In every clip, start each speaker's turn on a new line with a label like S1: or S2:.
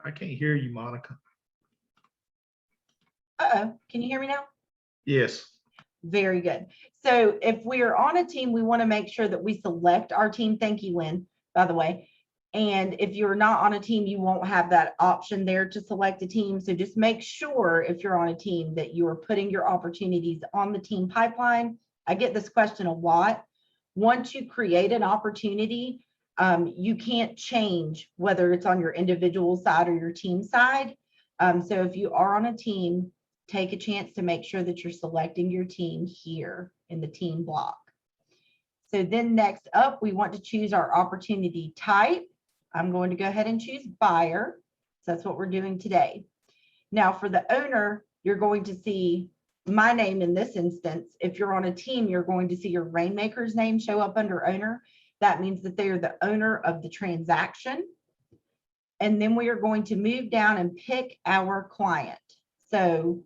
S1: I can't hear you, Monica.
S2: Uh-oh, can you hear me now?
S1: Yes.
S2: Very good. So if we're on a team, we want to make sure that we select our team. Thank you, Lynn, by the way. And if you're not on a team, you won't have that option there to select a team. So just make sure if you're on a team that you are putting your opportunities on the team pipeline. I get this question a lot. Once you create an opportunity, you can't change whether it's on your individual side or your team side. So if you are on a team, take a chance to make sure that you're selecting your team here in the team block. So then next up, we want to choose our opportunity type. I'm going to go ahead and choose buyer. So that's what we're doing today. Now for the owner, you're going to see my name in this instance. If you're on a team, you're going to see your rainmaker's name show up under owner. That means that they are the owner of the transaction. And then we are going to move down and pick our client. So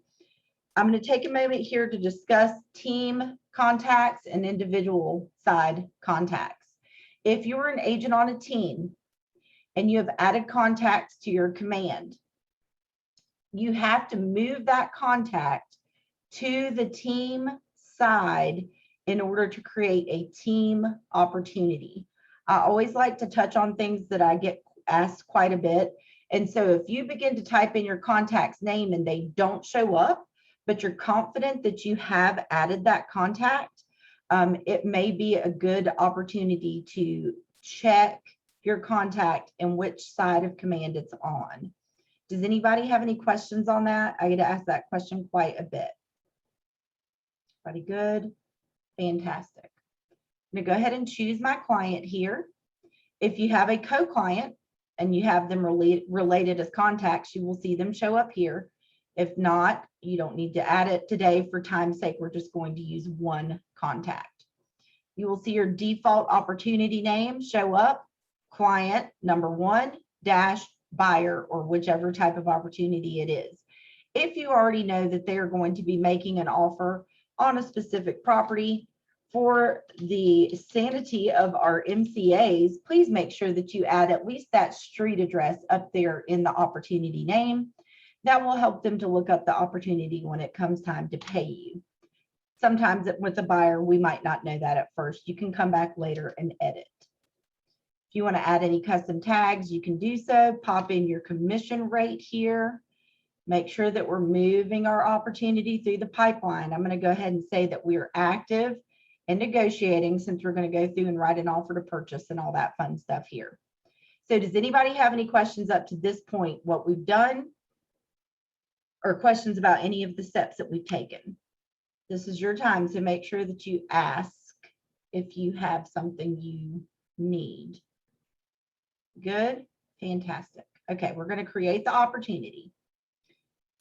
S2: I'm going to take a moment here to discuss team contacts and individual side contacts. If you're an agent on a team and you have added contacts to your command, you have to move that contact to the team side in order to create a team opportunity. I always like to touch on things that I get asked quite a bit. And so if you begin to type in your contact's name and they don't show up, but you're confident that you have added that contact, it may be a good opportunity to check your contact and which side of command it's on. Does anybody have any questions on that? I get to ask that question quite a bit. Everybody good? Fantastic. I'm going to go ahead and choose my client here. If you have a co-client and you have them related as contacts, you will see them show up here. If not, you don't need to add it today. For time's sake, we're just going to use one contact. You will see your default opportunity name show up, client number 1 dash buyer, or whichever type of opportunity it is. If you already know that they are going to be making an offer on a specific property, for the sanity of our MCAs, please make sure that you add at least that street address up there in the opportunity name. That will help them to look up the opportunity when it comes time to pay you. Sometimes with a buyer, we might not know that at first. You can come back later and edit. If you want to add any custom tags, you can do so. Pop in your commission rate here. Make sure that we're moving our opportunity through the pipeline. I'm going to go ahead and say that we are active and negotiating, since we're going to go through and write an offer to purchase and all that fun stuff here. So does anybody have any questions up to this point, what we've done, or questions about any of the steps that we've taken? This is your time, so make sure that you ask if you have something you need. Good, fantastic. Okay, we're going to create the opportunity.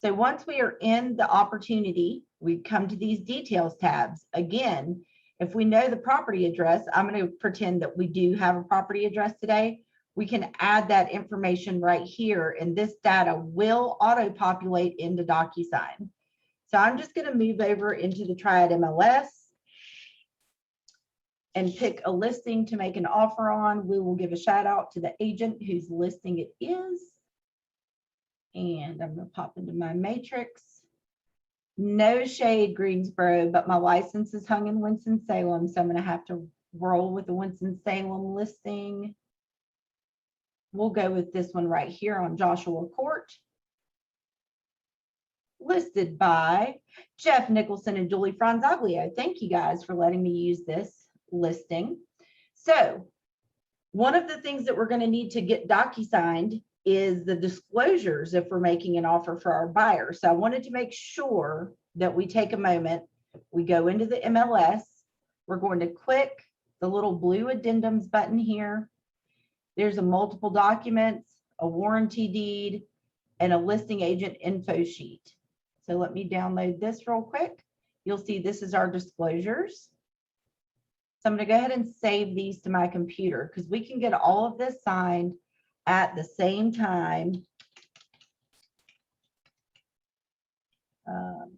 S2: So once we are in the opportunity, we come to these details tabs. Again, if we know the property address, I'm going to pretend that we do have a property address today. We can add that information right here, and this data will auto-populate into Docusign. So I'm just going to move over into the Triad MLS and pick a listing to make an offer on. We will give a shout out to the agent whose listing it is. And I'm going to pop into my matrix. No shade, Greensboro, but my license is hung in Winston-Salem, so I'm going to have to roll with the Winston-Salem listing. We'll go with this one right here on Joshua Court. Listed by Jeff Nicholson and Julie Franzaglio. Thank you guys for letting me use this listing. So one of the things that we're going to need to get DocuSigned is the disclosures if we're making an offer for our buyer. So I wanted to make sure that we take a moment, we go into the MLS, we're going to click the little blue addendums button here. There's a multiple documents, a warranty deed, and a listing agent info sheet. So let me download this real quick. You'll see this is our disclosures. So I'm going to go ahead and save these to my computer because we can get all of this signed at the same time.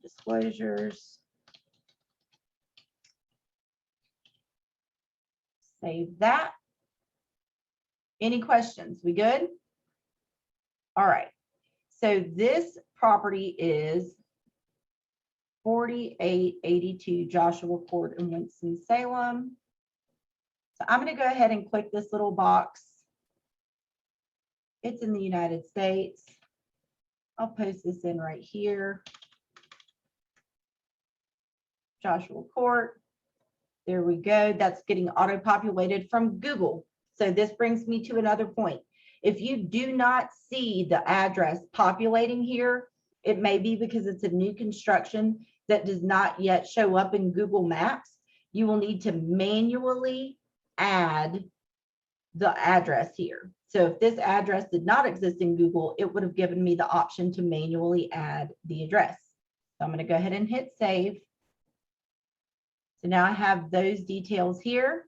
S2: Disclosures. Save that. Any questions? We good? All right. So this property is 4882 Joshua Court in Winston-Salem. So I'm going to go ahead and click this little box. It's in the United States. I'll post this in right here. Joshua Court. There we go. That's getting auto-populated from Google. So this brings me to another point. If you do not see the address populating here, it may be because it's a new construction that does not yet show up in Google Maps. You will need to manually add the address here. So if this address did not exist in Google, it would have given me the option to manually add the address. So I'm going to go ahead and hit save. So now I have those details here.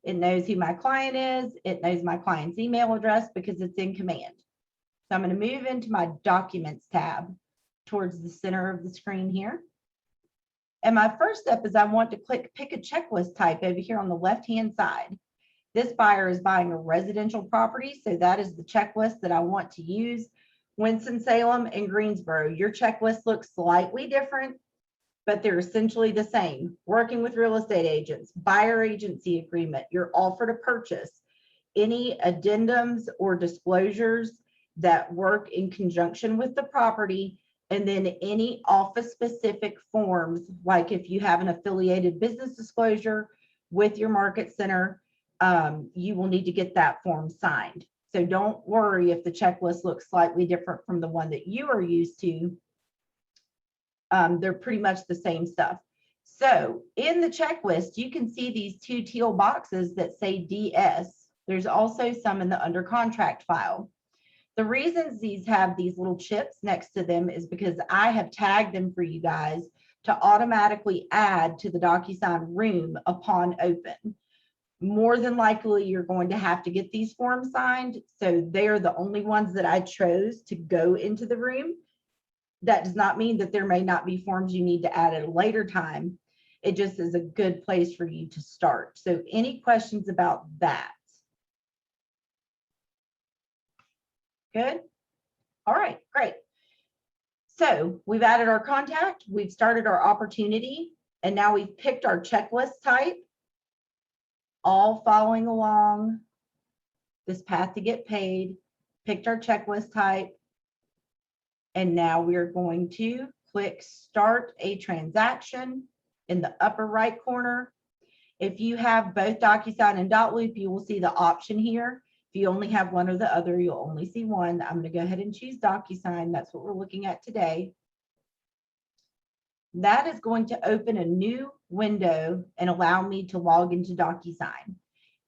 S2: It knows who my client is. It knows my client's email address because it's in Command. So I'm going to move into my Documents tab towards the center of the screen here. And my first step is I want to click Pick a Checklist Type over here on the left-hand side. This buyer is buying a residential property, so that is the checklist that I want to use. Winston-Salem and Greensboro. Your checklist looks slightly different, but they're essentially the same. Working with real estate agents, buyer agency agreement, your offer to purchase, any addendums or disclosures that work in conjunction with the property, and then any office specific forms, like if you have an affiliated business disclosure with your market center, you will need to get that form signed. So don't worry if the checklist looks slightly different from the one that you are used to. They're pretty much the same stuff. So in the checklist, you can see these two teal boxes that say DS. There's also some in the under contract file. The reasons these have these little chips next to them is because I have tagged them for you guys to automatically add to the Docusign room upon open. More than likely, you're going to have to get these forms signed. So they're the only ones that I chose to go into the room. That does not mean that there may not be forms you need to add at a later time. It just is a good place for you to start. So any questions about that? Good. All right, great. So we've added our contact, we've started our opportunity, and now we've picked our checklist type, all following along this path to get paid, picked our checklist type, and now we're going to click Start a Transaction in the upper right corner. If you have both Docusign and Dotloop, you will see the option here. If you only have one or the other, you'll only see one. I'm going to go ahead and choose Docusign. That's what we're looking at today. That is going to open a new window and allow me to log into Docusign.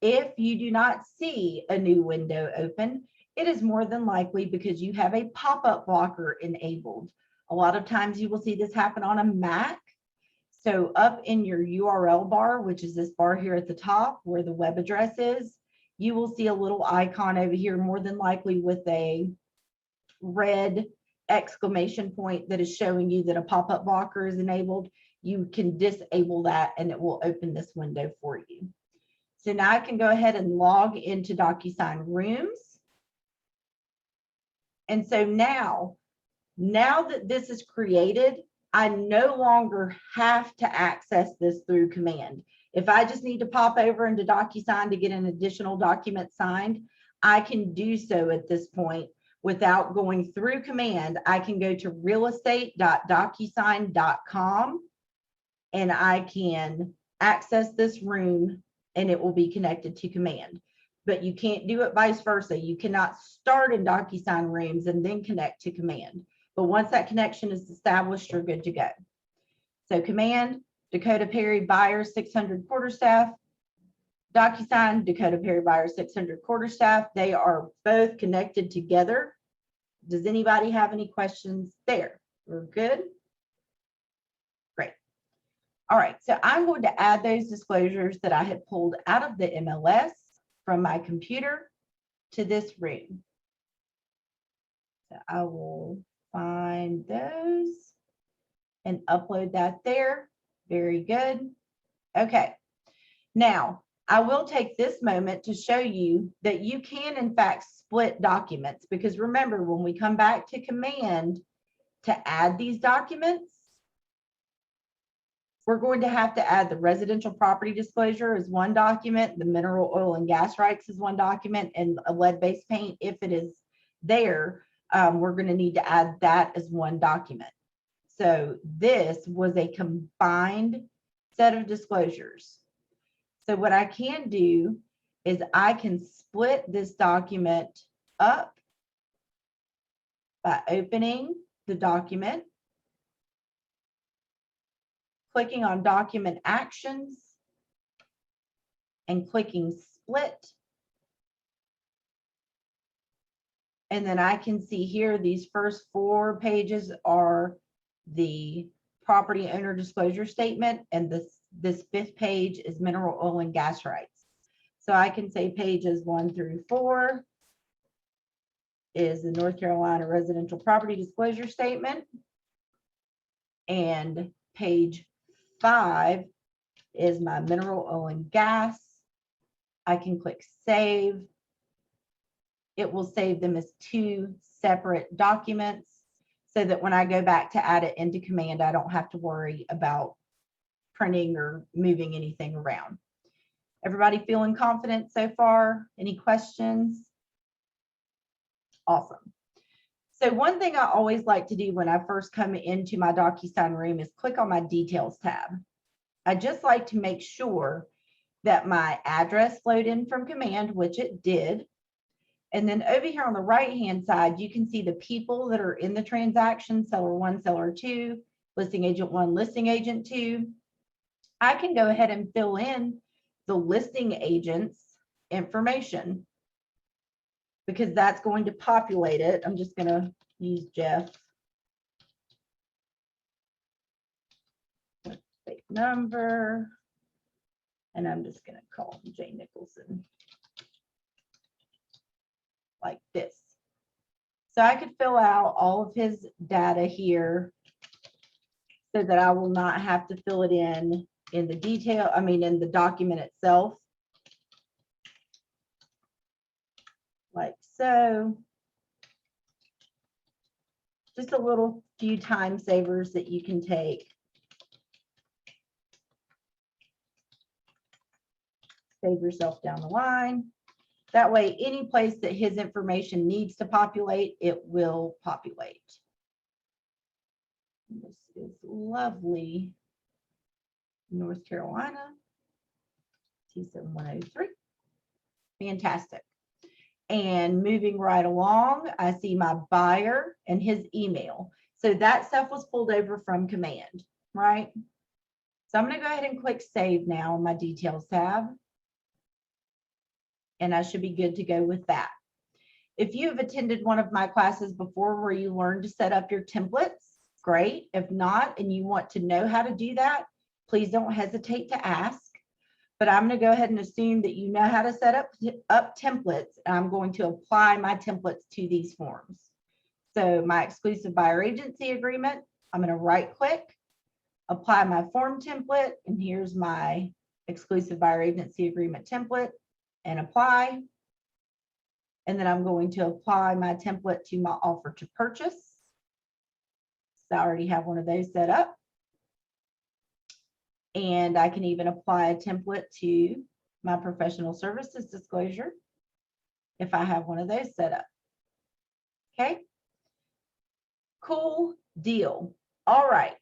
S2: If you do not see a new window open, it is more than likely because you have a pop-up blocker enabled. A lot of times you will see this happen on a Mac. So up in your URL bar, which is this bar here at the top where the web address is, you will see a little icon over here, more than likely with a red exclamation point that is showing you that a pop-up blocker is enabled. You can disable that and it will open this window for you. So now I can go ahead and log into Docusign Rooms. And so now that this is created, I no longer have to access this through Command. If I just need to pop over into Docusign to get an additional document signed, I can do so at this point without going through Command. I can go to realestate.docusign.com and I can access this room and it will be connected to Command. But you can't do it vice versa. You cannot start in Docusign Rooms and then connect to Command. But once that connection is established, you're good to go. So Command, Dakota Perry Buyer 600 Quarterstaff, Docusign, Dakota Perry Buyer 600 Quarterstaff. They are both connected together. Does anybody have any questions there? We're good? Great. All right, so I'm going to add those disclosures that I had pulled out of the MLS from my computer to this room. So I will find those. and upload that there. Very good. Okay. Now, I will take this moment to show you that you can, in fact, split documents, because remember, when we come back to Command to add these documents, we're going to have to add the residential property disclosure as one document, the mineral oil and gas rights as one document, and a lead-based paint, if it is there, we're going to need to add that as one document. So this was a combined set of disclosures. So what I can do is I can split this document up by opening the document, clicking on document actions, and clicking split. And then I can see here, these first 4 pages are the property owner disclosure statement, and this 5th page is mineral oil and gas rights. So I can say pages 1 through 4 is the North Carolina residential property disclosure statement, and page 5 is my mineral oil and gas. I can click save. It will save them as 2 separate documents, so that when I go back to add it into Command, I don't have to worry about printing or moving anything around. Everybody feeling confident so far? Any questions? Awesome. So one thing I always like to do when I first come into my Docusign room is click on my details tab. I just like to make sure that my address flowed in from Command, which it did. And then over here on the right-hand side, you can see the people that are in the transaction, seller 1, seller 2, listing agent 1, listing agent 2. I can go ahead and fill in the listing agent's information, because that's going to populate it. I'm just going to use Jeff. State number, and I'm just going to call him Jay Nicholson. Like this. So I could fill out all of his data here so that I will not have to fill it in the detail, in the document itself. Like so. Just a little few time savers that you can take. Save yourself down the line. That way, any place that his information needs to populate, it will populate. This is lovely North Carolina, T7103. Fantastic. And moving right along, I see my buyer and his email. So that stuff was pulled over from Command, right? So I'm going to go ahead and click Save now on my Details tab. And I should be good to go with that. If you have attended one of my classes before where you learned to set up your templates, great. If not, and you want to know how to do that, please don't hesitate to ask. But I'm going to go ahead and assume that you know how to set up templates. And I'm going to apply my templates to these forms. So my exclusive buyer agency agreement, I'm going to right click, apply my form template, and here's my exclusive buyer agency agreement template, and apply. And then I'm going to apply my template to my offer to purchase. So I already have one of those set up. And I can even apply a template to my professional services disclosure if I have one of those set up. Okay. Cool deal. All right.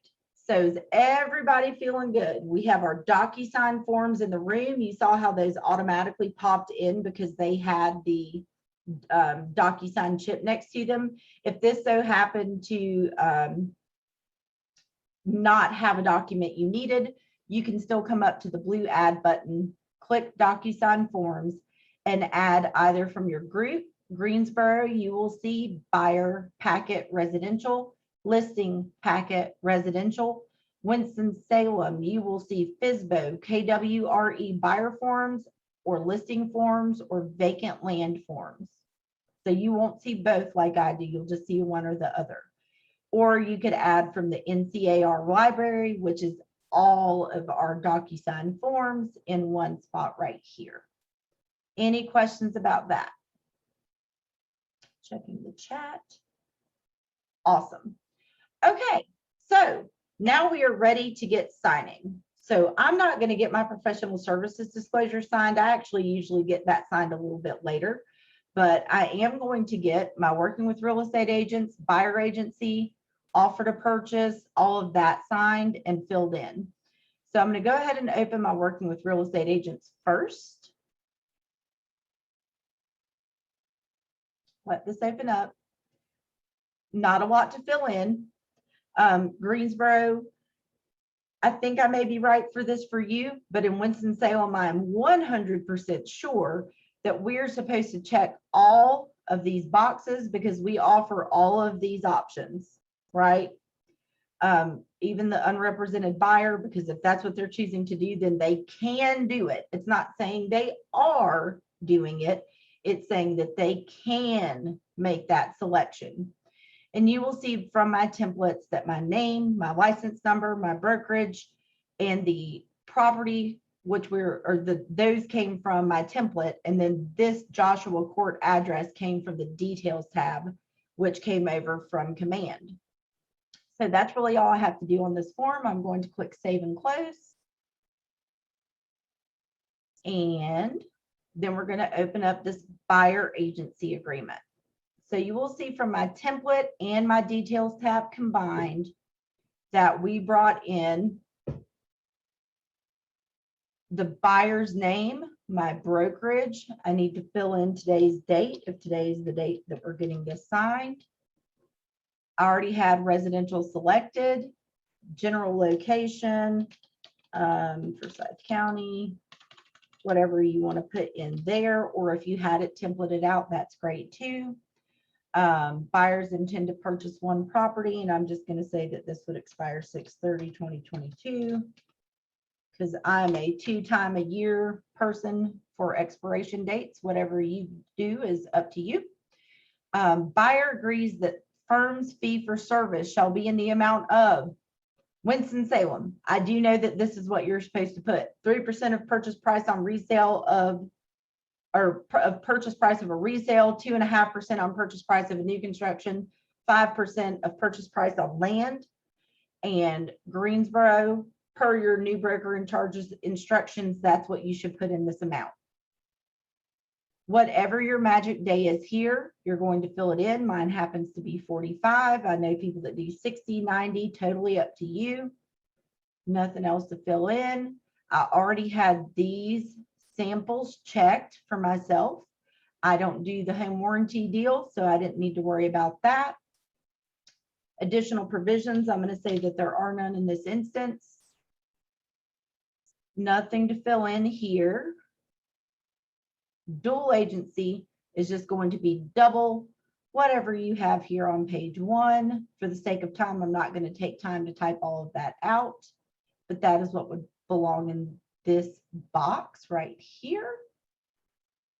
S2: So is everybody feeling good? We have our Docusign forms in the room. You saw how those automatically popped in because they had the Docusign chip next to them. If this so happened to not have a document you needed, you can still come up to the blue add button, click Docusign Forms, and add either from your group. Greensboro, you will see buyer packet residential, listing packet residential. Winston-Salem, you will see FSBO, KWRE buyer forms, or listing forms, or vacant land forms. So you won't see both like I do. You'll just see one or the other. or you could add from the NCAR library, which is all of our Docusign forms in one spot right here. Any questions about that? Checking the chat. Awesome. Okay, so now we are ready to get signing. So I'm not going to get my professional services disclosure signed. I actually usually get that signed a little bit later, but I am going to get my working with real estate agents, buyer agency, offer to purchase, all of that signed and filled in. So I'm going to go ahead and open my working with real estate agents first. Let this open up. Not a lot to fill in. Greensboro, I think I may be right for this for you, but in Winston-Salem, I'm 100% sure that we're supposed to check all of these boxes because we offer all of these options, right? Even the unrepresented buyer, because if that's what they're choosing to do, then they can do it. It's not saying they are doing it. It's saying that they can make that selection. And you will see from my templates that my name, my license number, my brokerage, and the property, which those came from my template. And then this Joshua Court address came from the details tab, which came over from Command. So that's really all I have to do on this form. I'm going to click Save and Close. And then we're going to open up this buyer agency agreement. So you will see from my template and my details tab combined that we brought in the buyer's name, my brokerage. I need to fill in today's date, if today is the date that we're getting this signed. I already had residential selected, general location, Forsyth County, whatever you want to put in there, or if you had it templated out, that's great too. Buyers intend to purchase one property, and I'm just going to say that this would expire 6/30/2022 because I'm a 2-time-a-year person for expiration dates. Whatever you do is up to you. Buyer agrees that firm's fee for service shall be in the amount of Winston-Salem. I do know that this is what you're supposed to put. 3% of purchase price on resale of purchase price of a resale, 2.5% on purchase price of a new construction, 5% of purchase price on land. And Greensboro, per your new broker and charges instructions, that's what you should put in this amount. Whatever your magic day is here, you're going to fill it in. Mine happens to be 45. I know people that do 60, 90, totally up to you. Nothing else to fill in. I already had these samples checked for myself. I don't do the home warranty deal, so I didn't need to worry about that. Additional provisions, I'm going to say that there are none in this instance. Nothing to fill in here. Dual agency is just going to be double whatever you have here on page 1. For the sake of time, I'm not going to take time to type all of that out, but that is what would belong in this box right here.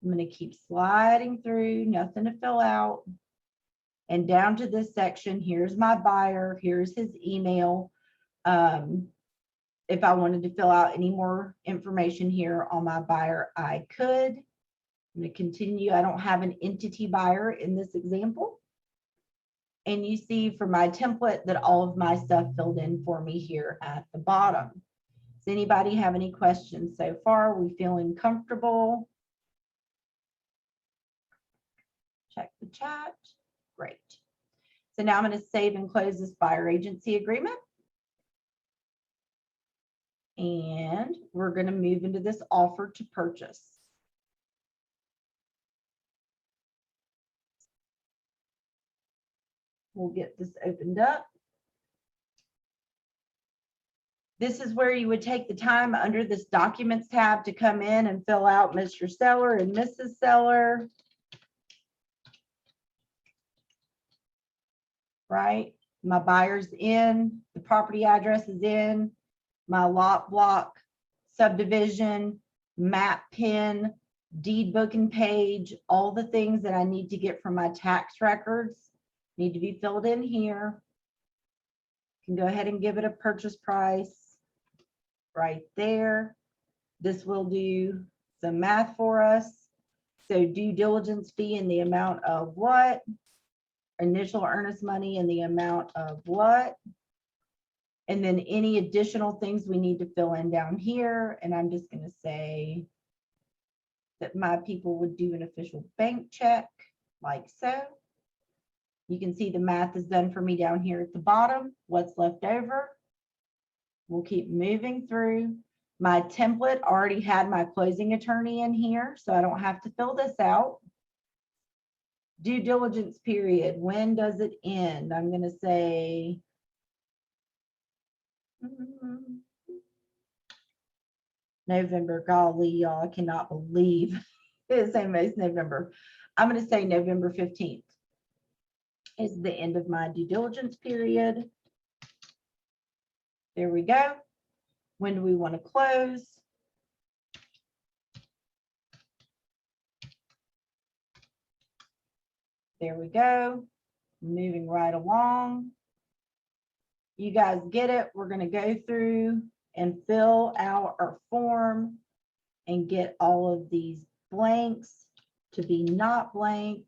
S2: I'm going to keep sliding through, nothing to fill out. And down to this section, here's my buyer, here's his email. If I wanted to fill out any more information here on my buyer, I could. I'm going to continue. I don't have an entity buyer in this example. And you see from my template that all of my stuff filled in for me here at the bottom. Does anybody have any questions so far? Are we feeling comfortable? Check the chat. Great. So now I'm going to save and close this buyer agency agreement. And we're going to move into this offer to purchase. We'll get this opened up. This is where you would take the time under this documents tab to come in and fill out Mr. Seller and Mrs. Seller. Right? My buyer's in, the property address is in, my lot block, subdivision, map pin, deed booking page, all the things that I need to get from my tax records need to be filled in here. Can go ahead and give it a purchase price right there. This will do some math for us. So due diligence fee in the amount of what? Initial earnest money in the amount of what? And then any additional things we need to fill in down here. And I'm just going to say that my people would do an official bank check like so. You can see the math is done for me down here at the bottom. What's left over? We'll keep moving through. My template already had my closing attorney in here, so I don't have to fill this out. Due diligence period, when does it end? I'm going to say November. Golly, y'all, I cannot believe it's almost November. I'm going to say November 15th is the end of my due diligence period. There we go. When do we want to close? There we go. Moving right along. You guys get it. We're going to go through and fill out our form and get all of these blanks to be not blank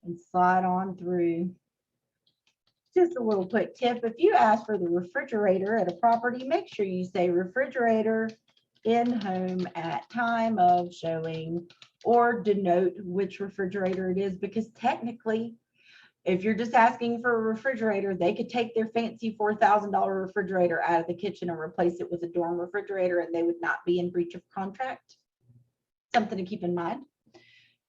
S2: and slide on through. Just a little quick tip. If you ask for the refrigerator at a property, make sure you say refrigerator in home at time of showing, or denote which refrigerator it is, because technically, if you're just asking for a refrigerator, they could take their fancy $4,000 refrigerator out of the kitchen and replace it with a dorm refrigerator, and they would not be in breach of contract. Something to keep in mind.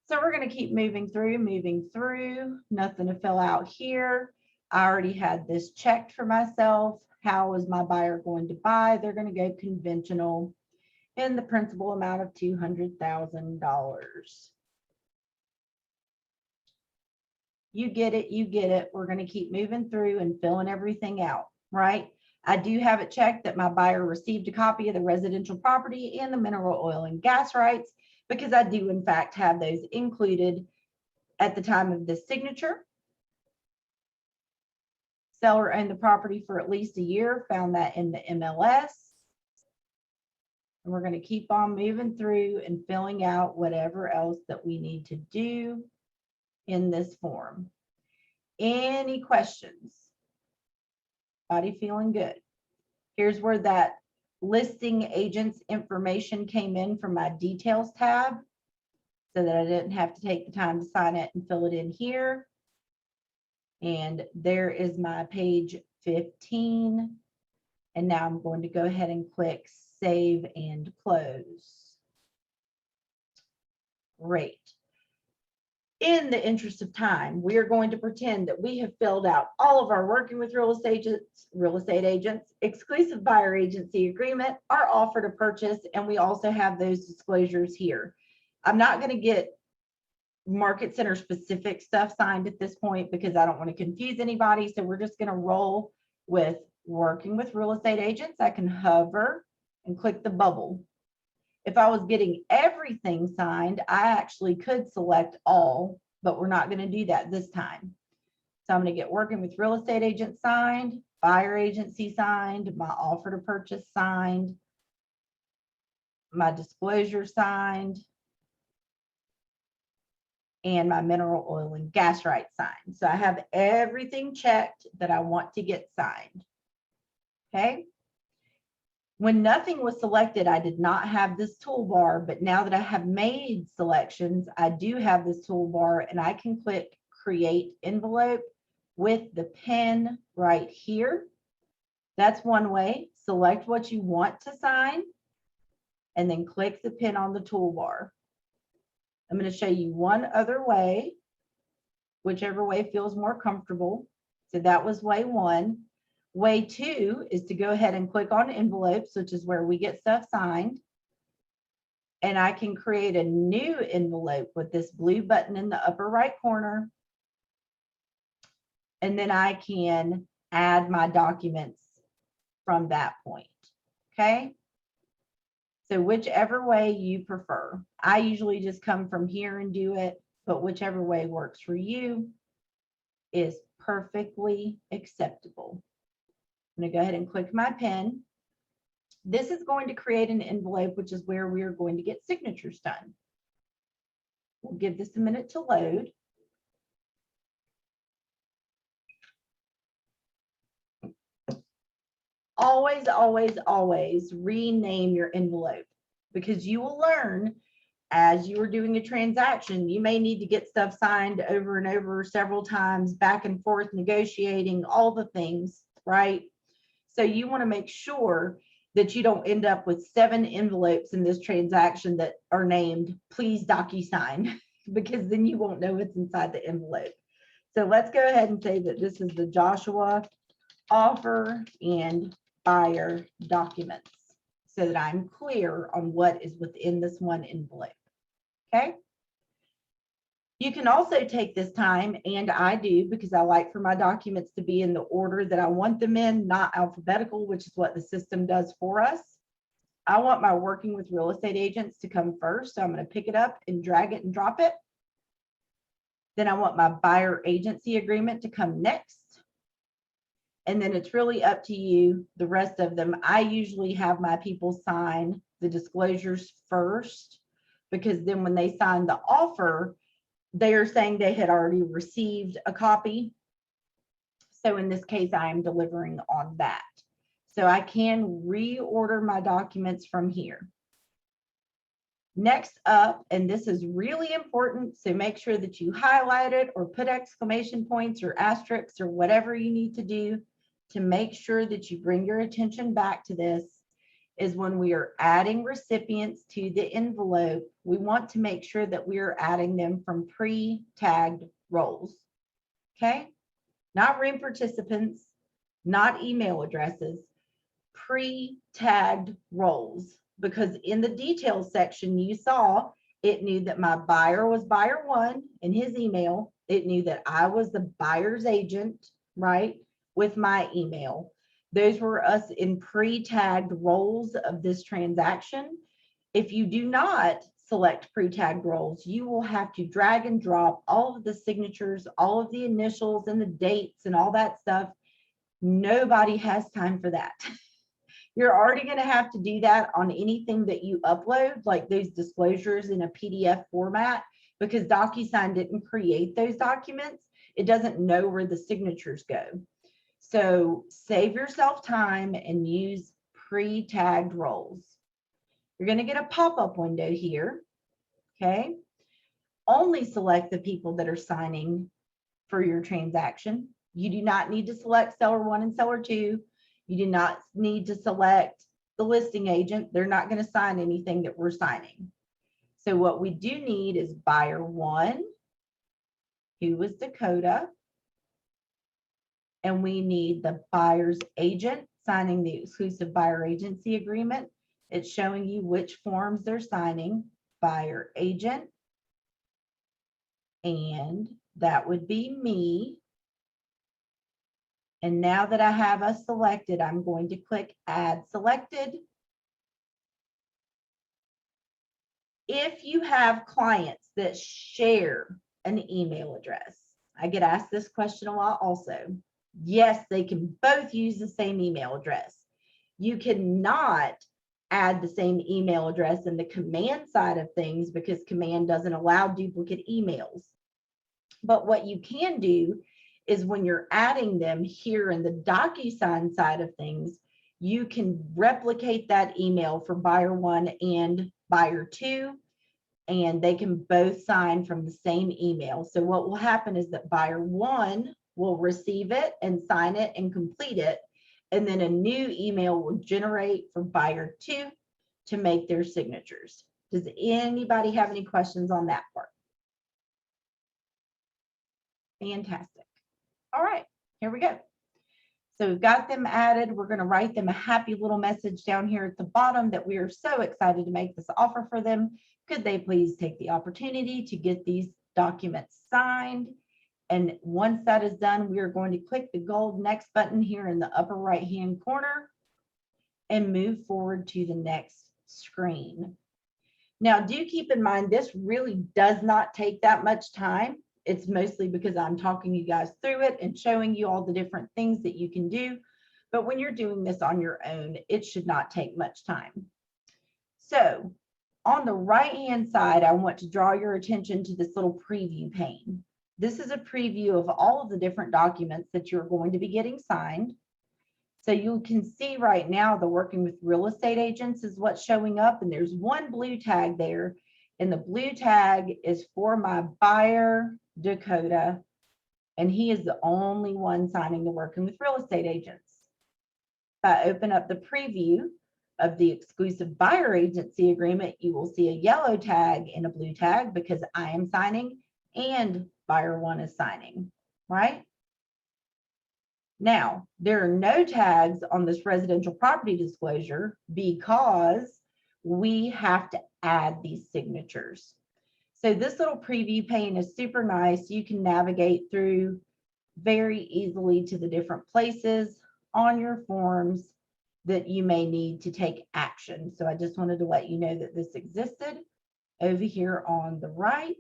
S2: So we're going to keep moving through, nothing to fill out here. I already had this checked for myself. How is my buyer going to buy? They're going to go conventional in the principal amount of $200,000. You get it, you get it. We're going to keep moving through and filling everything out, right? I do have it checked that my buyer received a copy of the residential property and the mineral oil and gas rights, because I do in fact have those included at the time of this signature. Seller owned the property for at least a year, found that in the MLS. And we're going to keep on moving through and filling out whatever else that we need to do in this form. Any questions? Body feeling good? Here's where that listing agent's information came in from my details tab, so that I didn't have to take the time to sign it and fill it in here. And there is my page 15. And now I'm going to go ahead and click save and close. Great. In the interest of time, we are going to pretend that we have filled out all of our working with real estate agents, exclusive buyer agency agreement, our offer to purchase, and we also have those disclosures here. I'm not going to get market center specific stuff signed at this point because I don't want to confuse anybody. So we're just going to roll with working with real estate agents. I can hover and click the bubble. If I was getting everything signed, I actually could select all, but we're not going to do that this time. So I'm going to get working with real estate agent signed, buyer agency signed, my offer to purchase signed, my disclosure signed, and my mineral oil and gas rights signed. So I have everything checked that I want to get signed. Okay. When nothing was selected, I did not have this toolbar, but now that I have made selections, I do have this toolbar, and I can click create envelope with the pen right here. That's one way. Select what you want to sign and then click the pen on the toolbar. I'm going to show you one other way, whichever way feels more comfortable. So that was way one. Way two is to go ahead and click on envelopes, which is where we get stuff signed. And I can create a new envelope with this blue button in the upper right corner. And then I can add my documents from that point. Okay. So whichever way you prefer. I usually just come from here and do it, but whichever way works for you is perfectly acceptable. going to go ahead and click my pen. This is going to create an envelope, which is where we are going to get signatures done. We'll give this a minute to load. Always, always, always rename your envelope, because you will learn as you are doing a transaction, you may need to get stuff signed over and over several times, back and forth, negotiating, all the things, right? So you want to make sure that you don't end up with 7 envelopes in this transaction that are named "Please Docusign," because then you won't know what's inside the envelope. So let's go ahead and say that this is the Joshua offer and buyer documents, so that I'm clear on what is within this one envelope. Okay. You can also take this time, and I do, because I like for my documents to be in the order that I want them in, not alphabetical, which is what the system does for us. I want my working with real estate agents to come first, so I'm going to pick it up and drag it and drop it. Then I want my buyer agency agreement to come next. And then it's really up to you, the rest of them. I usually have my people sign the disclosures first, because then when they sign the offer, they are saying they had already received a copy. So in this case, I am delivering on that. So I can reorder my documents from here. Next up, and this is really important, so make sure that you highlight it or put exclamation points or asterisks or whatever you need to do to make sure that you bring your attention back to this, is when we are adding recipients to the envelope, we want to make sure that we are adding them from pre-tagged roles. Okay? Not room participants, not email addresses, pre-tagged roles. Because in the details section, you saw it knew that my buyer was buyer 1 in his email. It knew that I was the buyer's agent, right, with my email. Those were us in pre-tagged roles of this transaction. If you do not select pre-tagged roles, you will have to drag and drop all of the signatures, all of the initials and the dates and all that stuff. Nobody has time for that. You're already going to have to do that on anything that you upload, like those disclosures in a PDF format, because Docusign didn't create those documents. It doesn't know where the signatures go. So save yourself time and use pre-tagged roles. You're going to get a pop-up window here. Okay. Only select the people that are signing for your transaction. You do not need to select seller 1 and seller 2. You do not need to select the listing agent. They're not going to sign anything that we're signing. So what we do need is buyer 1, who was Dakota. And we need the buyer's agent signing the exclusive buyer agency agreement. It's showing you which forms they're signing. Buyer agent. And that would be me. And now that I have us selected, I'm going to click Add Selected. If you have clients that share an email address, I get asked this question a lot also. Yes, they can both use the same email address. You cannot add the same email address in the command side of things, because command doesn't allow duplicate emails. But what you can do is when you're adding them here in the Docusign side of things, you can replicate that email for buyer 1 and buyer 2, and they can both sign from the same email. So what will happen is that buyer 1 will receive it and sign it and complete it, and then a new email will generate for buyer 2 to make their signatures. Does anybody have any questions on that part? Fantastic. All right, here we go. So we've got them added. We're going to write them a happy little message down here at the bottom that we are so excited to make this offer for them. Could they please take the opportunity to get these documents signed? And once that is done, we are going to click the gold next button here in the upper right-hand corner and move forward to the next screen. Now, do keep in mind, this really does not take that much time. It's mostly because I'm talking you guys through it and showing you all the different things that you can do. But when you're doing this on your own, it should not take much time. So on the right-hand side, I want to draw your attention to this little preview pane. This is a preview of all of the different documents that you're going to be getting signed. So you can see right now the working with real estate agents is what's showing up, and there's one blue tag there, and the blue tag is for my buyer, Dakota, and he is the only one signing the working with real estate agents. If I open up the preview of the exclusive buyer agency agreement, you will see a yellow tag and a blue tag because I am signing and buyer one is signing, right? Now, there are no tags on this residential property disclosure because we have to add these signatures. So this little preview pane is super nice. You can navigate through very easily to the different places on your forms that you may need to take action. So I just wanted to let you know that this existed over here on the right.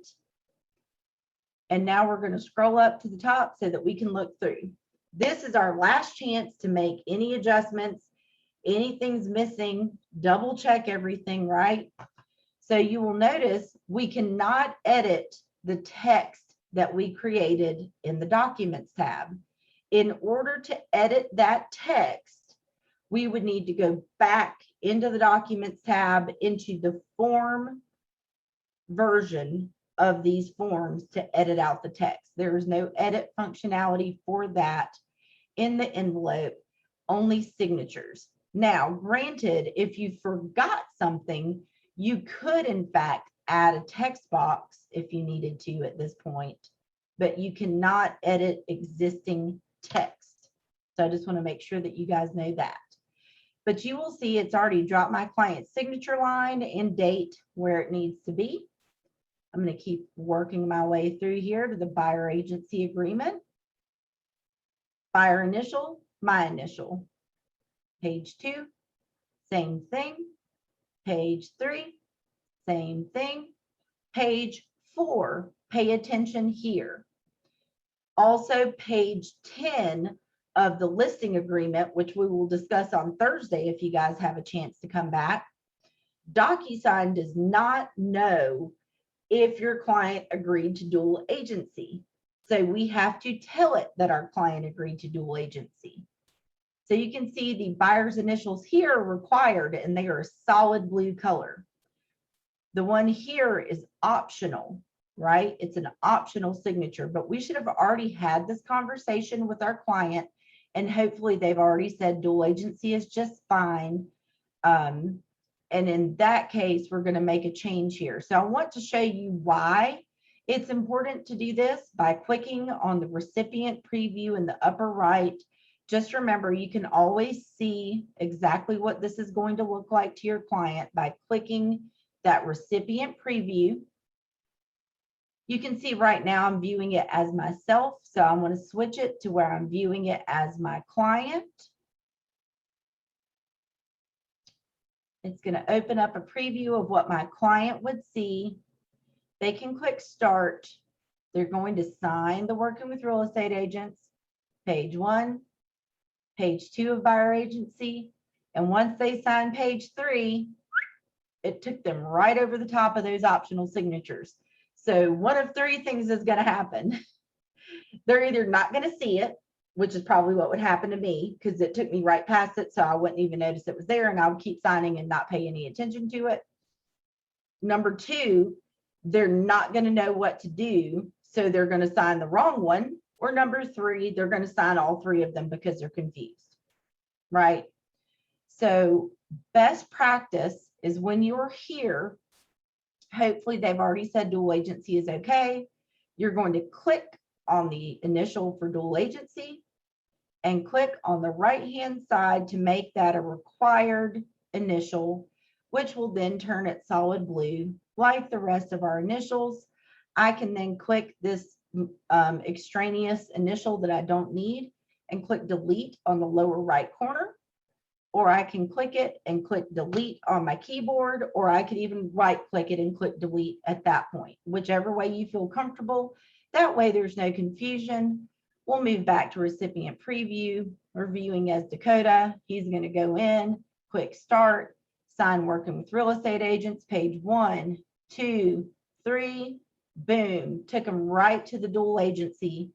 S2: And now we're going to scroll up to the top so that we can look through. This is our last chance to make any adjustments. Anything's missing, double check everything, right? So you will notice we cannot edit the text that we created in the Documents tab. In order to edit that text, we would need to go back into the Documents tab into the form version of these forms to edit out the text. There is no edit functionality for that in the envelope, only signatures. Now, granted, if you forgot something, you could in fact add a text box if you needed to at this point, but you cannot edit existing text. So I just want to make sure that you guys know that. But you will see it's already dropped my client's signature line and date where it needs to be. I'm going to keep working my way through here to the buyer agency agreement. Buyer initial, my initial. Page 2, same thing. Page 3, same thing. Page 4, pay attention here. Also, page 10 of the listing agreement, which we will discuss on Thursday if you guys have a chance to come back. Docusign does not know if your client agreed to dual agency. So we have to tell it that our client agreed to dual agency. So you can see the buyer's initials here are required and they are a solid blue color. The one here is optional, right? It's an optional signature, but we should have already had this conversation with our client and hopefully they've already said dual agency is just fine. And in that case, we're going to make a change here. So I want to show you why it's important to do this by clicking on the recipient preview in the upper right. Just remember, you can always see exactly what this is going to look like to your client by clicking that recipient preview. You can see right now I'm viewing it as myself. So I'm going to switch it to where I'm viewing it as my client. It's going to open up a preview of what my client would see. They can click start. They're going to sign the working with real estate agents, page 1, page 2 of buyer agency. And once they sign page 3, it took them right over the top of those optional signatures. So one of 3 things is going to happen. They're either not going to see it, which is probably what would happen to me because it took me right past it. So I wouldn't even notice it was there and I would keep signing and not pay any attention to it. Number 2, they're not going to know what to do. So they're going to sign the wrong one. Or number 3, they're going to sign all 3 of them because they're confused, right? So best practice is when you're here, hopefully they've already said dual agency is okay. You're going to click on the initial for dual agency and click on the right-hand side to make that a required initial, which will then turn it solid blue like the rest of our initials. I can then click this extraneous initial that I don't need and click delete on the lower right corner, or I can click it and click delete on my keyboard, or I could even right click it and click delete at that point, whichever way you feel comfortable. That way there's no confusion. We'll move back to recipient preview. reviewing as Dakota. He's going to go in, click start, sign working with real estate agents, page 1, 2, 3, boom, took him right to the dual agency,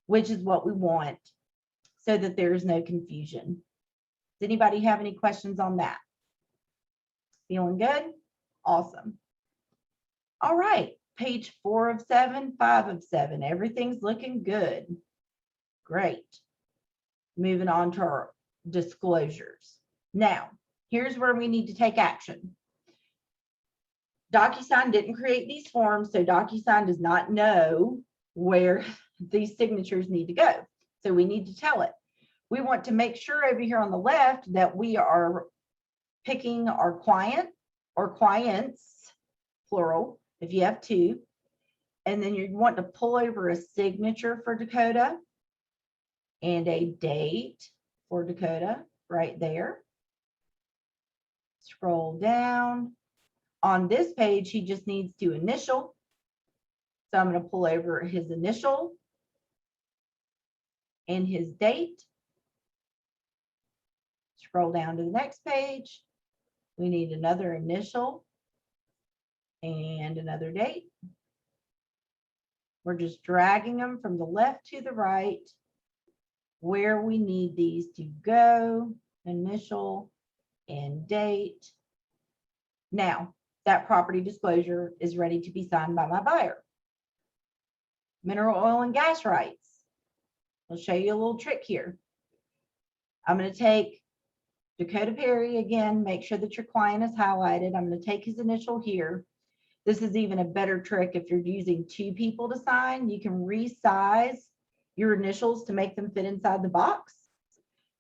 S2: which is what we want so that there's no confusion. Does anybody have any questions on that? Feeling good? Awesome. All right, page 4 of 7, 5 of 7, everything's looking good. Great. Moving on to our disclosures. Now, here's where we need to take action. Docusign didn't create these forms, so Docusign does not know where these signatures need to go. So we need to tell it. We want to make sure over here on the left that we are picking our client or clients, plural, if you have 2. And then you want to pull over a signature for Dakota and a date for Dakota right there. Scroll down. On this page, he just needs to initial. So I'm going to pull over his initial and his date. Scroll down to the next page. We need another initial and another date. We're just dragging them from the left to the right where we need these to go, initial and date. Now, that property disclosure is ready to be signed by my buyer. Mineral oil and gas rights. I'll show you a little trick here. I'm going to take Dakota Perry again, make sure that your client is highlighted. I'm going to take his initial here. This is even a better trick if you're using 2 people to sign. You can resize your initials to make them fit inside the box.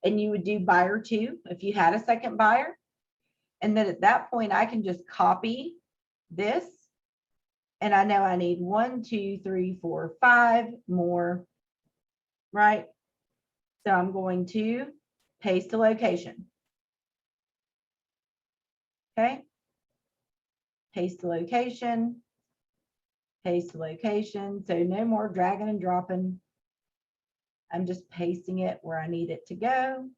S2: And you would do buyer 2 if you had a second buyer. And then at that point, I can just copy this. And I know I need 1, 2, 3, 4, 5 more, right? So I'm going to paste a location. Okay. Paste the location, paste the location. So no more dragging and dropping. I'm just pasting it where I need it to go.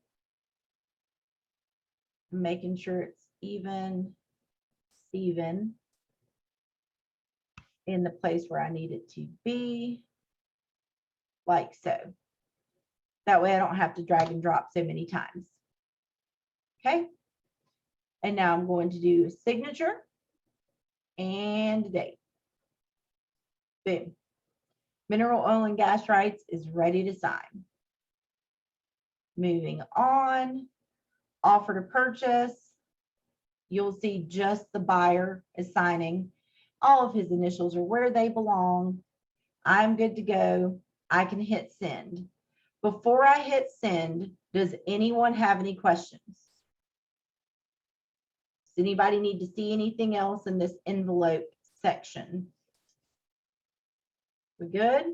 S2: Making sure it's even in the place where I need it to be, like so. That way I don't have to drag and drop so many times. Okay. And now I'm going to do a signature and date. Boom. Mineral oil and gas rights is ready to sign. Moving on, offer to purchase. You'll see just the buyer is signing. All of his initials are where they belong. I'm good to go. I can hit send. Before I hit send, does anyone have any questions? Does anybody need to see anything else in this envelope section? We good?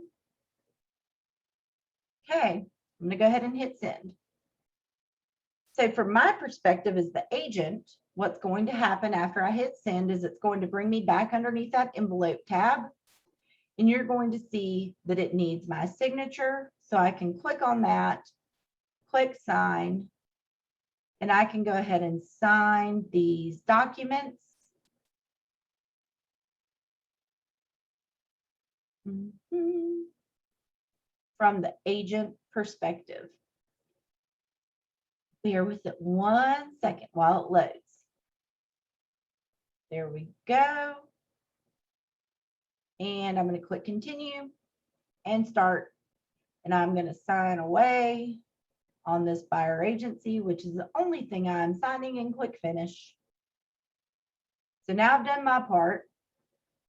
S2: Okay, I'm gonna go ahead and hit send. So from my perspective as the agent, what's going to happen after I hit send is it's going to bring me back underneath that envelope tab. And you're going to see that it needs my signature. So I can click on that, click sign, and I can go ahead and sign these documents. From the agent perspective. Bear with it 1 second while it loads. There we go. And I'm going to click continue and start. And I'm going to sign away on this buyer agency, which is the only thing I'm signing, and click finish. So now I've done my part.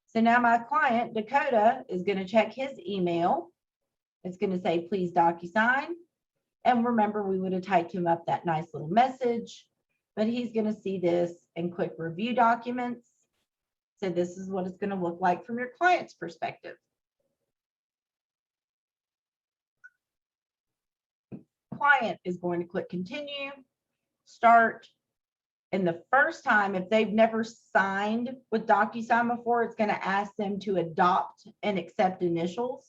S2: So now my client, Dakota, is going to check his email. It's going to say, please DocuSign. And remember, we would have typed him up that nice little message, but he's going to see this and click review documents. So this is what it's going to look like from your client's perspective. Client is going to click continue, start. And the first time, if they've never signed with DocuSign before, it's going to ask them to adopt and accept initials.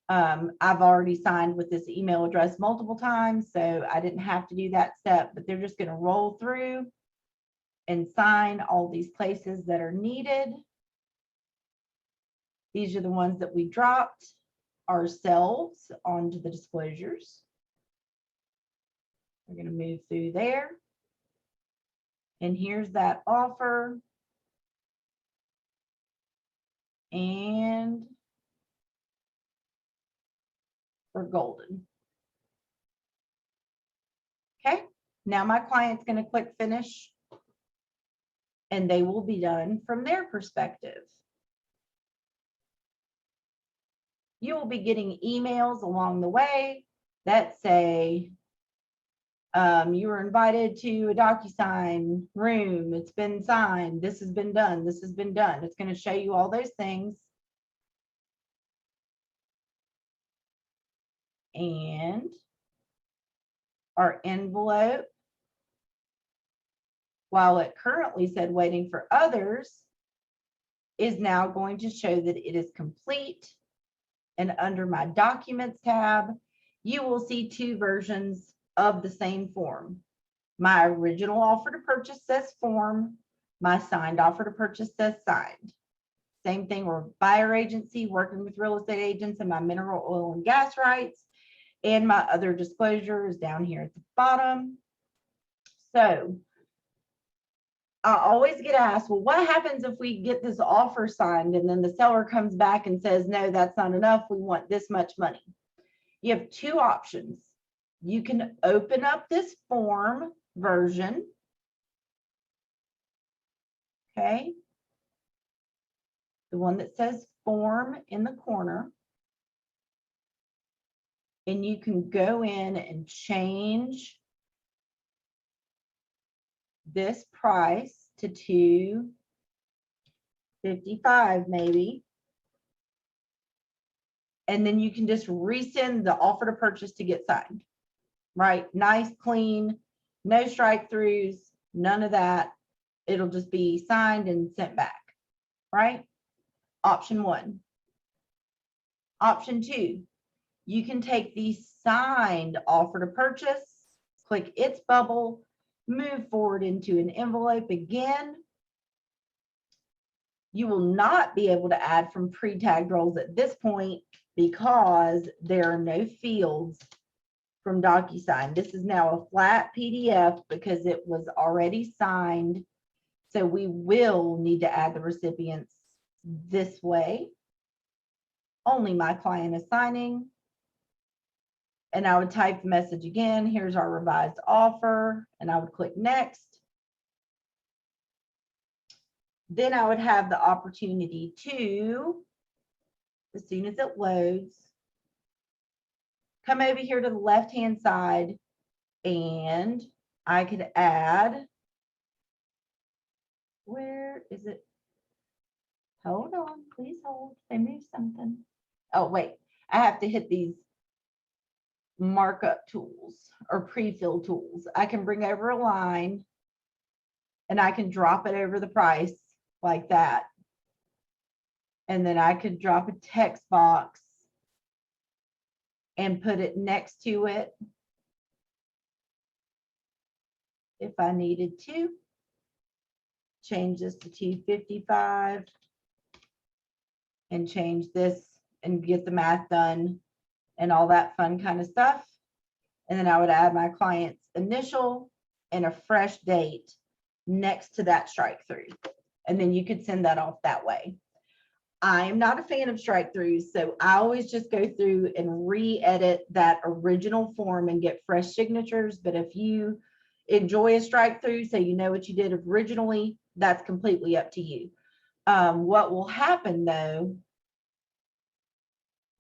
S2: I've already signed with this email address multiple times, so I didn't have to do that step, but they're just going to roll through and sign all these places that are needed. These are the ones that we dropped ourselves onto the disclosures. We're going to move through there. And here's that offer. And we're golden. Okay, now my client's going to click finish and they will be done from their perspective. You will be getting emails along the way that say, you were invited to a Docusign room. It's been signed. This has been done. This has been done. It's going to show you all those things. And our envelope, while it currently said waiting for others, is now going to show that it is complete. And under my Documents tab, you will see two versions of the same form. My original offer to purchase says form. My signed offer to purchase says signed. Same thing, we're a buyer agency working with real estate agents and my mineral oil and gas rights. And my other disclosure is down here at the bottom. So I always get asked, well, what happens if we get this offer signed and then the seller comes back and says, no, that's not enough. We want this much money. You have two options. You can open up this form version. Okay. The one that says form in the corner. And you can go in and change this price to $255 maybe. And then you can just resend the offer to purchase to get signed. Right? Nice, clean, no strike throughs, none of that. It'll just be signed and sent back. Right? Option one. Option two, you can take the signed offer to purchase, click its bubble, move forward into an envelope again. You will not be able to add from pre-tagged roles at this point because there are no fields from Docusign. This is now a flat PDF because it was already signed. So we will need to add the recipients this way. Only my client is signing. And I would type the message again. Here's our revised offer. And I would click next. Then I would have the opportunity to, as soon as it loads, come over here to the left-hand side and I could add, where is it? Hold on, please hold. They moved something. Oh, wait, I have to hit these markup tools or pre-fill tools. I can bring over a line and I can drop it over the price like that. And then I could drop a text box and put it next to it if I needed to. Change this to $255 and change this and get the math done and all that fun kind of stuff. And then I would add my client's initial and a fresh date next to that strike through. And then you could send that off that way. I am not a fan of strike throughs, so I always just go through and re-edit that original form and get fresh signatures. But if you enjoy a strike through, so you know what you did originally, that's completely up to you. What will happen though,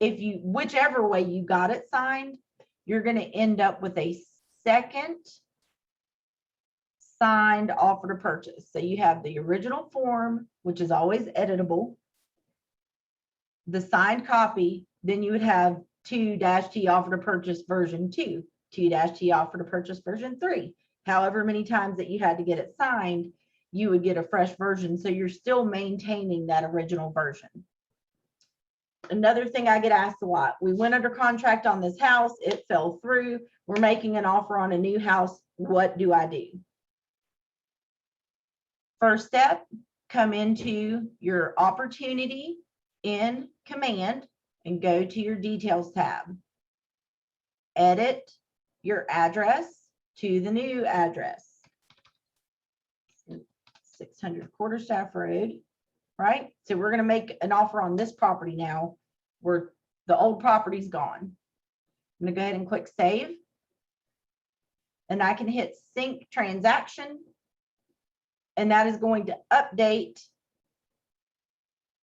S2: if you, whichever way you got it signed, you're going to end up with a second signed offer to purchase. So you have the original form, which is always editable, the signed copy, then you would have 2-T offer to purchase version 2, 2-T offer to purchase version 3. However many times that you had to get it signed, you would get a fresh version. So you're still maintaining that original version. Another thing I get asked a lot, we went under contract on this house, it fell through, we're making an offer on a new house, what do I do? First step, come into your opportunity in Command and go to your details tab. Edit your address to the new address. 600 Quarterstaff Road, right? So we're going to make an offer on this property now where the old property's gone. I'm going to go ahead and click save. And I can hit sync transaction. And that is going to update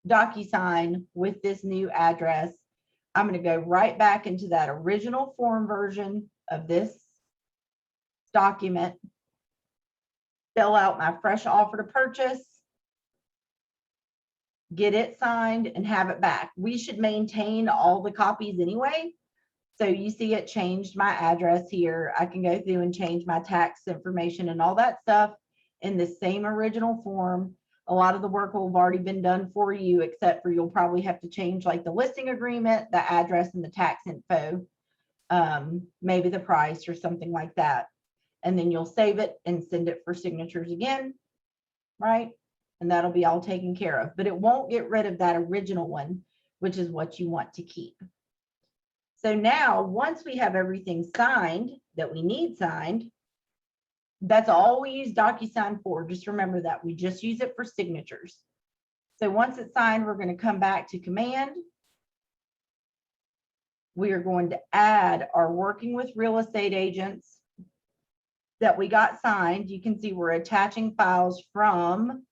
S2: Docusign with this new address. I'm going to go right back into that original form version of this document, fill out my fresh offer to purchase, get it signed, and have it back. We should maintain all the copies anyway. So you see it changed my address here. I can go through and change my tax information and all that stuff in the same original form. A lot of the work will have already been done for you, except for you'll probably have to change like the listing agreement, the address, and the tax info, maybe the price or something like that. And then you'll save it and send it for signatures again, right? And that'll be all taken care of, but it won't get rid of that original one, which is what you want to keep. So now, once we have everything signed that we need signed, that's all we use Docusign for. Just remember that we just use it for signatures. So once it's signed, we're going to come back to Command. We are going to add our working with real estate agents that we got signed. You can see we're attaching files from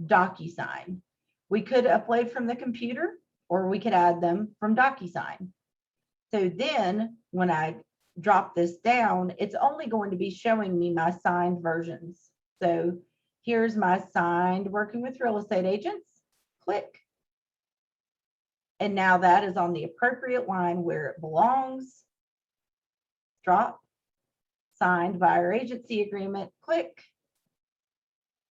S2: Docusign. We could upload from the computer or we could add them from Docusign. So then when I drop this down, it's only going to be showing me my signed versions. So here's my signed working with real estate agents. Click. And now that is on the appropriate line where it belongs. Drop. Signed buyer agency agreement. Click.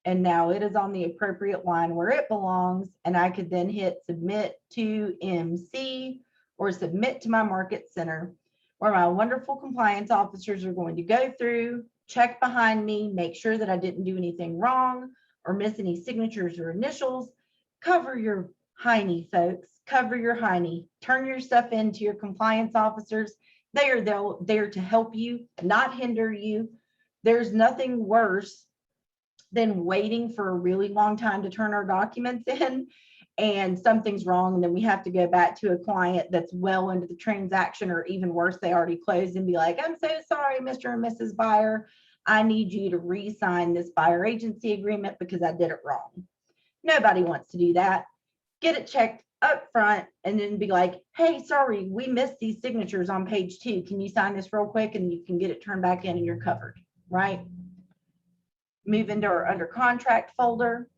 S2: And now it is on the appropriate line where it belongs. And I could then hit submit to MC or submit to my market center, where my wonderful compliance officers are going to go through, check behind me, make sure that I didn't do anything wrong or miss any signatures or initials. Cover your hiney, folks. Cover your hiney. Turn your stuff into your compliance officers. They are there to help you, not hinder you. There's nothing worse than waiting for a really long time to turn our documents in and something's wrong, and then we have to go back to a client that's well into the transaction, or even worse, they already closed, and be like, I'm so sorry, Mr. and Mrs. Buyer, I need you to re-sign this buyer agency agreement because I did it wrong. Nobody wants to do that. Get it checked up front and then be like, hey, sorry, we missed these signatures on page 2. Can you sign this real quick? And you can get it turned back in and you're covered, right? Move into our under contract folder.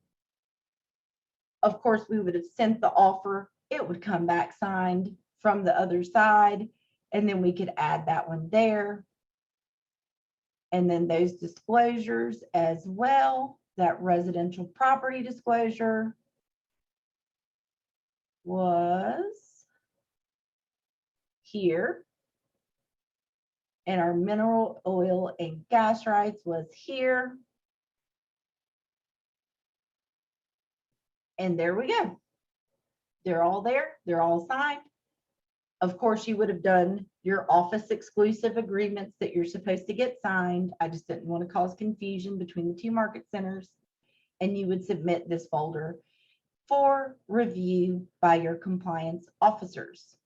S2: Of course, we would have sent the offer. It would come back signed from the other side, and then we could add that one there. And then those disclosures as well, that residential property disclosure was here. And our mineral oil and gas rights was here. And there we go. They're all there. They're all signed. Of course, you would have done your office exclusive agreements that you're supposed to get signed. I just didn't want to cause confusion between the two market centers. And you would submit this folder for review by your compliance officers.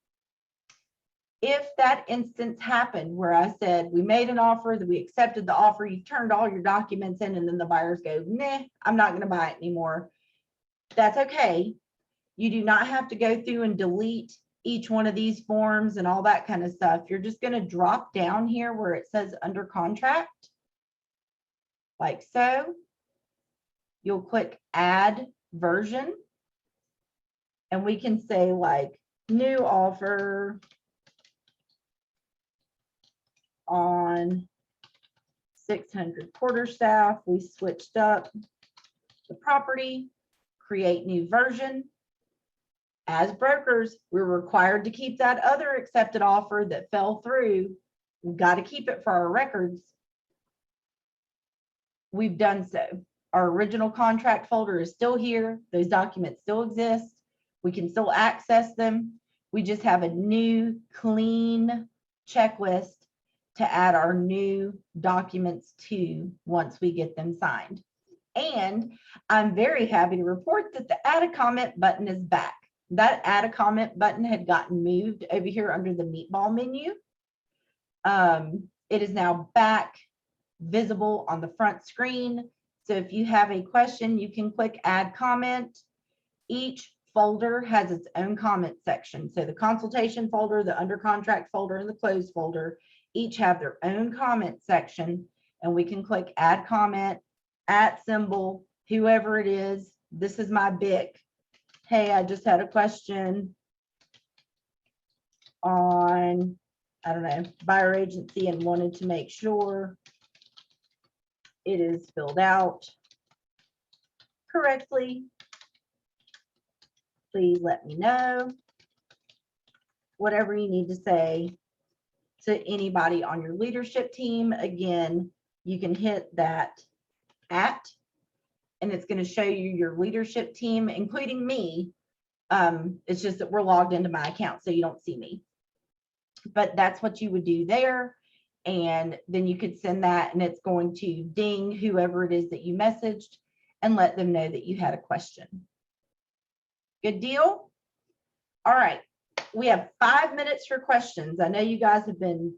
S2: If that instance happened where I said, we made an offer, that we accepted the offer, you turned all your documents in, and then the buyers go, nah, I'm not going to buy it anymore. That's okay. You do not have to go through and delete each one of these forms and all that kind of stuff. You're just going to drop down here where it says under contract, like so. You'll click add version, and we can say like new offer on 600 Quarterstaff. We switched up the property. Create new version, as brokers, we're required to keep that other accepted offer that fell through. We've got to keep it for our records. We've done so. Our original contract folder is still here. Those documents still exist. We can still access them. We just have a new clean checklist to add our new documents to once we get them signed. And I'm very happy to report that the add a comment button is back. That add a comment button had gotten moved over here under the meatball menu. It is now back visible on the front screen. So if you have a question, you can click add comment. Each folder has its own comment section. So the consultation folder, the under contract folder, and the closed folder each have their own comment section, and we can click add comment, at symbol, whoever it is. This is my BIC. Hey, I just had a question on, I don't know, buyer agency and wanted to make sure it is filled out correctly. Please let me know. Whatever you need to say to anybody on your leadership team. Again, you can hit that at, and it's going to show you your leadership team, including me. It's just that we're logged into my account, so you don't see me. But that's what you would do there. And then you could send that, and it's going to ding whoever it is that you messaged and let them know that you had a question. Good deal? All right. We have 5 minutes for questions. I know you guys have been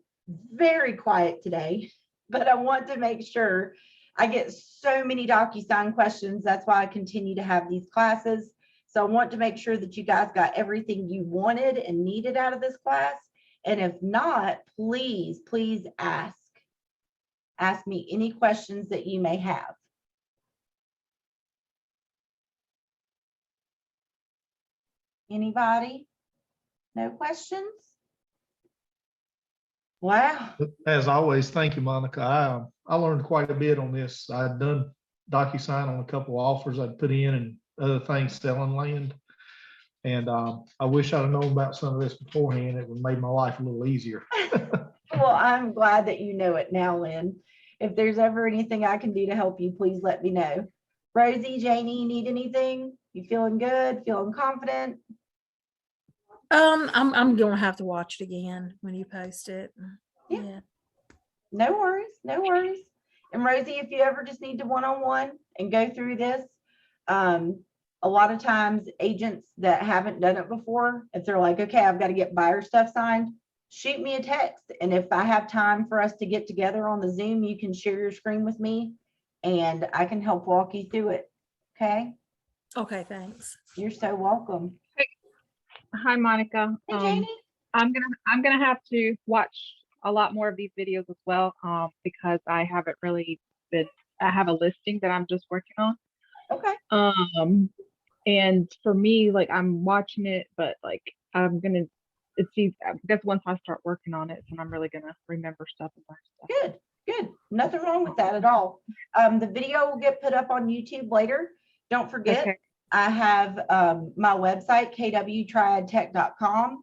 S2: very quiet today, but I want to make sure I get so many Docusign questions. That's why I continue to have these classes. So I want to make sure that you guys got everything you wanted and needed out of this class. And if not, please, please ask me any questions that you may have. Anybody? No questions? Wow.
S1: As always, thank you, Monica. I learned quite a bit on this. I'd done Docusign on a couple of offers I'd put in and other things selling land. And I wish I'd have known about some of this beforehand. It would have made my life a little easier.
S2: Well, I'm glad that you know it now, Lynn. If there's ever anything I can do to help you, please let me know. Rosie, Janie, need anything? You feeling good? Feeling confident?
S3: I'm gonna have to watch it again when you post it.
S2: Yeah. No worries, no worries. And Rosie, if you ever just need to one-on-one and go through this, a lot of times agents that haven't done it before, if they're like, okay, I've got to get buyer stuff signed, shoot me a text. And if I have time for us to get together on the Zoom, you can share your screen with me and I can help walk you through it. Okay.
S3: Okay, thanks.
S2: You're so welcome.
S4: Hi, Monica.
S2: Hey, Janie.
S4: I'm gonna have to watch a lot more of these videos as well, because I haven't really been. I have a listing that I'm just working on.
S2: Okay.
S4: And for me, like I'm watching it, but like I'm gonna. It's easy. I guess once I start working on it, then I'm really gonna remember stuff and learn stuff.
S2: Good. Nothing wrong with that at all. The video will get put up on YouTube later. Don't forget.
S4: Okay.
S2: I have my website, kwtriadtech.com,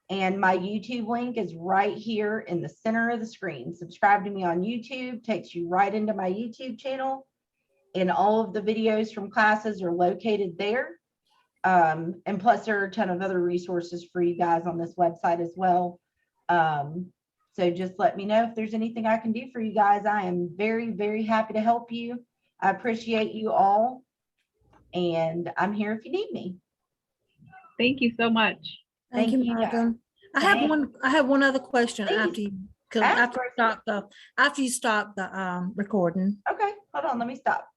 S2: and my YouTube link is right here in the center of the screen. Subscribe to me on YouTube, takes you right into my YouTube channel, and all of the videos from classes are located there. And plus there are a ton of other resources for you guys on this website as well. So just let me know if there's anything I can do for you guys. I am very, very happy to help you. I appreciate you all. And I'm here if you need me.
S4: Thank you so much.
S3: Thank you, Monica. I have one other question after you
S2: Ask.
S3: after you stop the recording.
S2: Okay, hold on, let me stop.